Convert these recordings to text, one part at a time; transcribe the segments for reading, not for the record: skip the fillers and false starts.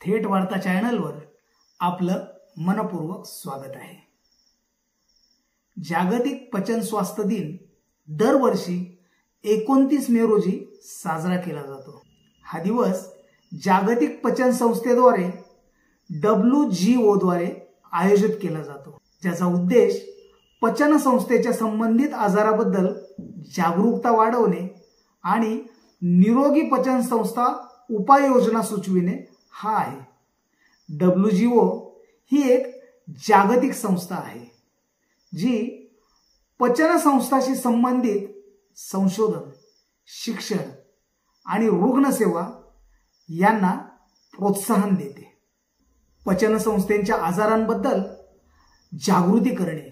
थेट वार्ता चॅनलवर आपलं मनपूर्वक स्वागत आहे। जागतिक पचन स्वास्थ्य दिन दरवर्षी 29 मे रोजी साजरा केला जातो। हा दिवस जागतिक पचन संस्थेद्वारे WGO द्वारे आयोजित केला जातो, ज्याचा उद्देश पचन संस्थेच्या संबंधित आजाराबद्दल जागरूकता वाढवणे आणि निरोगी पचन संस्था उपाययोजना सुचविणे हा आहे। WGO ही एक जागतिक संस्था आहे जी पचन संस्थाशी संबंधित संशोधन, शिक्षण आणि रुग्णसेवा यांना प्रोत्साहन देते। पचन संस्थेच्या आजारांबद्दल जागृती करणे,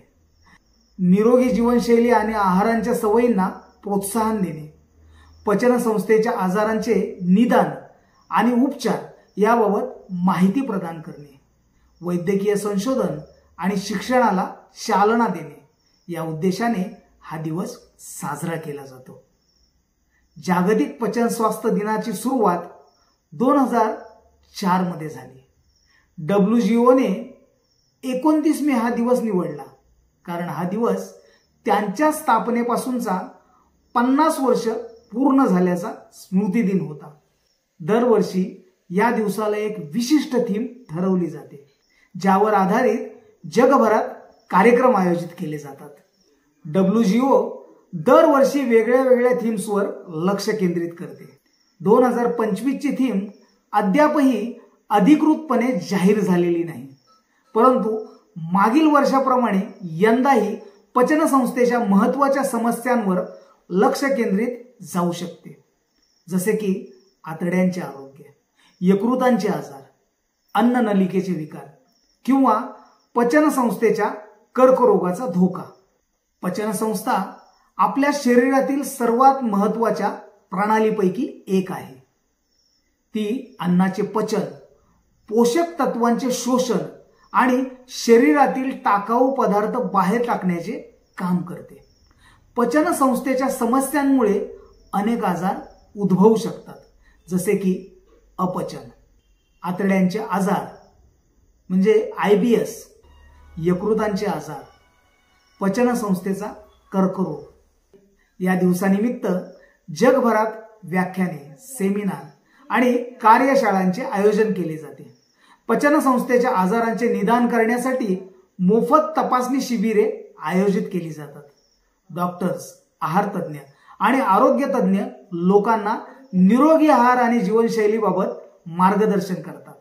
निरोगी जीवनशैली आणि आहारांच्या सवयींना प्रोत्साहन देणे, पचन संस्थेच्या आजारांचे निदान आणि उपचार याबाबत माहिती प्रदान करणे, वैद्यकीय संशोधन आणि शिक्षणाला चालना देणे या उद्देशाने हा दिवस साजरा केला जातो। जागतिक पचन स्वास्थ्य दिनाची सुरुवात 2004 मध्ये झाली। WGO ने 29 मे हा दिवस निवडला कारण हा दिवस त्यांच्या स्थापनेपासूनचा 50 वर्ष पूर्ण झाल्याचा स्मृती दिन होता। दरवर्षी या दिवसाला एक विशिष्ट थीम ठरवली जाते, ज्यावर आधारित जगभरात कार्यक्रम आयोजित केले जातात। WGO दरवर्षी वेगळ्या वेगळ्या थीम्सवर लक्ष केंद्रित करते। 2025 ची थीम अद्यापही अधिकृतपणे जाहीर झालेली नाही, परंतु मागील वर्षाप्रमाणे यंदाही पचन संस्थेच्या महत्त्वाच्या समस्यांवर लक्ष केंद्रित जाऊ शकते, जसे की आतड्यांचे आरोग्य, यकृतांचे आजार, अन्ननलिकेचे विकार किंवा पचन संस्थेच्या कर्करोगाचा धोका। पचन संस्था आपल्या शरीरातील सर्वात महत्त्वाच्या प्रणालीपैकी एक आहे। ती अन्नाचे पचन, पोषक तत्वांचे शोषण आणि शरीरातील टाकाऊ पदार्थ बाहेर टाकण्याचे काम करते। पचन संस्थेच्या समस्यांमुळे अनेक आजार उद्भवू शकतात, जसे की अपचन, आतड्यांचे आजार म्हणजे IBS, यकृतांचे आजार, पचन संस्थेचा कर्करोग। या दिवसानिमित्त जगभरात व्याख्याने, सेमिनार आणि कार्यशाळांचे आयोजन केले जाते। पचन संस्थेच्या आजारांचे निदान करण्यासाठी मोफत तपासणी शिबिरे आयोजित केली जातात। डॉक्टर्स, आहार तज्ञ आणि आरोग्य तज्ञ लोकांना निरोगी आहार आणि जीवनशैलीबाबत मार्गदर्शन करतात।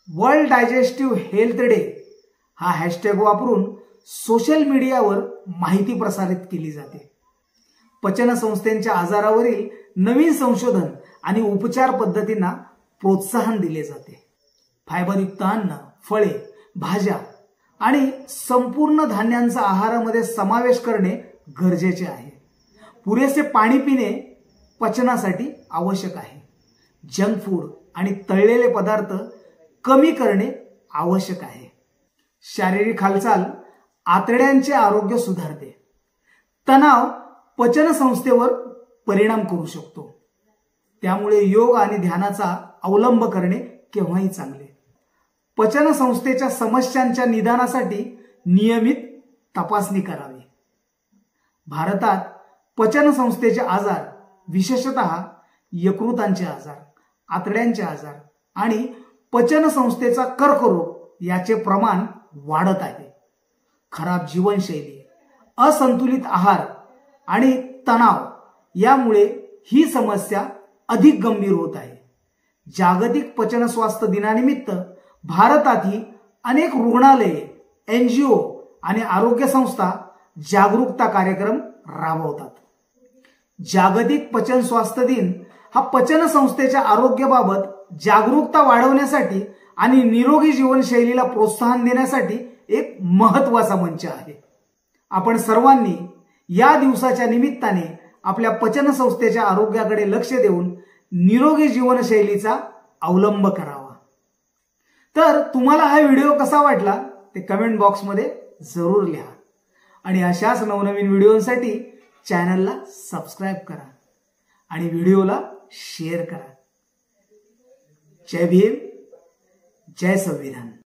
वर्ल्ड डायजेस्टिव्ह हेल्थ डे हा हॅशटॅग वापरून सोशल मीडियावर माहिती प्रसारित केली जाते। पचन संस्थेच्या आजारावरील नवीन संशोधन आणि उपचार पद्धतींना प्रोत्साहन दिले जाते। फायबरयुक्त अन्न, फळे, भाज्या आणि संपूर्ण धान्यांचा आहारामध्ये समावेश करणे गरजेचे आहे। पुरेसे पाणी पिणे पचनासाठी आवश्यक आहे। जंक फूड आणि तळलेले पदार्थ कमी करणे आवश्यक आहे। शारीरिक हालचाल आतड्यांचे आरोग्य सुधारते। तणाव पचन संस्थेवर परिणाम करू शकतो, त्यामुळे योग आणि ध्यानाचा अवलंब करणे केव्हाही चांगले। पचन संस्थेच्या समस्यांच्या निदानासाठी नियमित तपासणी करावी। भारतात पचन संस्थेचे आजार, विशेषतः यकृतांचे आजार, आतड्यांचे आजार आणि पचन संस्थेचा कर्करोग याचे प्रमाण वाढत आहे। खराब जीवनशैली, असंतुलित आहार आणि तणाव यामुळे ही समस्या अधिक गंभीर होत आहे। जागतिक पचन स्वास्थ्य दिनानिमित्त भारतातही अनेक रुग्णालये, NGO आणि आरोग्य संस्था जागरूकता कार्यक्रम राबवतात। जागतिक पचन स्वास्थ्य दिन हा पचन संस्थेच्या आरोग्याबाबत जागरूकता वाढवण्यासाठी आणि निरोगी जीवनशैलीला प्रोत्साहन देण्यासाठी एक महत्त्वाचा मंच आहे। आपण सर्वांनी या दिवसाच्या निमित्ताने आपल्या पचन संस्थेच्या आरोग्याकडे लक्ष देऊन निरोगी जीवनशैलीचा अवलंब करावा। तर तुम्हाला हा व्हिडिओ कसा वाटला ते कमेंट बॉक्समध्ये जरूर लिहा आणि अशाच नवनवीन व्हिडिओसाठी चॅनलला सबस्क्राइब करा आणि व्हिडिओला शेअर करा। जय भीम, जय संविधान.